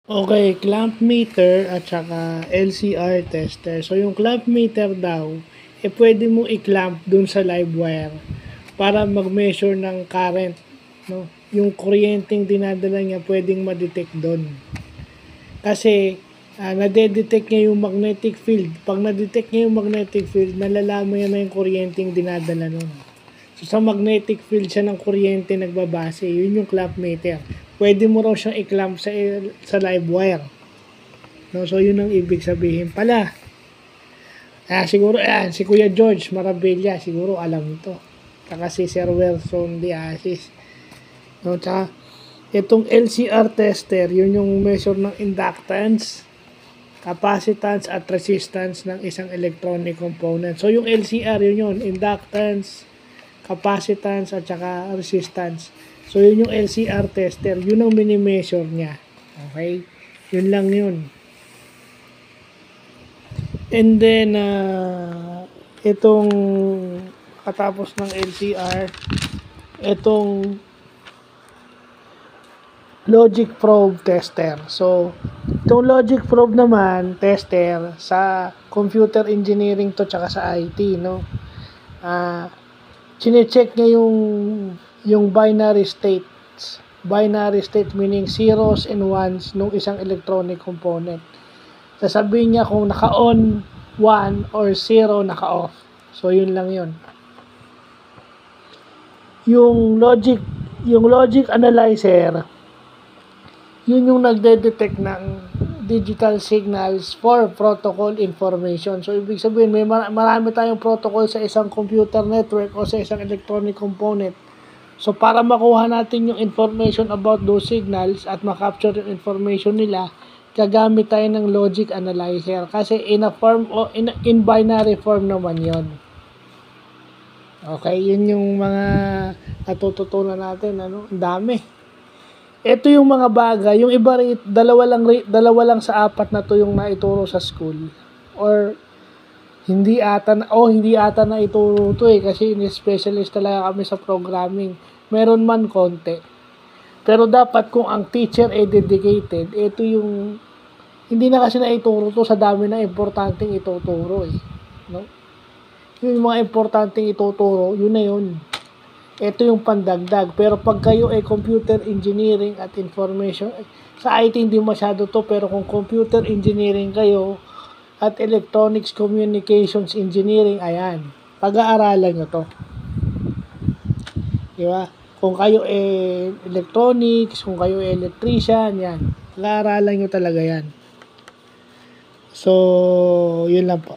Okay, clamp meter at saka LCR tester. So, yung clamp meter daw, pwede mo i-clamp dun sa live wire para mag-measure ng current, no? Yung kuryenteng dinadala niya pwedeng ma-detect dun. Kasi, nade-detect niya yung magnetic field. Pag na-detect niya yung magnetic field, nalalaman niya na yung kuryenteng dinadala nun. So, sa magnetic field siya ng kuryente nagbabase. Yun yung clamp meter. Pwede mo raw siyang i-clamp sa live wire. No? So, yun ang ibig sabihin pala. Siguro, si Kuya George Marabella, siguro alam ito. Saka si Sir Wilson Diasis. No? Tsaka, itong LCR tester, yun yung measure ng inductance, capacitance at resistance ng isang electronic component. So, yung LCR, yun, inductance, capacitance, at saka resistance. So, yun yung LCR tester. Yun ang mini-measure niya. Okay? Yun lang yun. And then, itong katapos ng LCR, itong logic probe tester. So, itong logic probe naman, tester, sa computer engineering to tsaka sa IT, no? Chine-check niya yung binary states. Binary state meaning zeros and ones nung isang electronic component. Sasabihin niya kung naka-on 1 or 0 naka-off. So yun lang yun. Yung logic analyzer, yun yung nagde-detect ng digital signals for protocol information. So, ibig sabihin, may marami tayong protocol sa isang computer network o sa isang electronic component. So, para makuha natin yung information about those signals at makapture yung information nila, gagamit tayo ng logic analyzer. Kasi in binary form naman yon. Okay, yun yung mga natututunan natin. Ang dami. Ito yung mga bagay, yung iba dalawa lang sa apat na to yung naituro sa school. Or hindi ata na ituro to kasi specialist talaga kami sa programming. Meron man konti. Pero dapat kung ang teacher ay dedicated, ito yung hindi na kasi naituro to sa dami na importanteng ituturo no? Yung mga importanteng ituturo, yun na yun. Ito yung pandagdag. Pero pag kayo ay computer engineering at information, sa IT hindi masyado to, pero kung computer engineering kayo at electronics communications engineering, ayan, pag-aaralan nyo to. Diba? Kung kayo ay electronics, kung kayo ay electrician, yan. Pag-aaralan nyo talaga yan. So, yun lang po.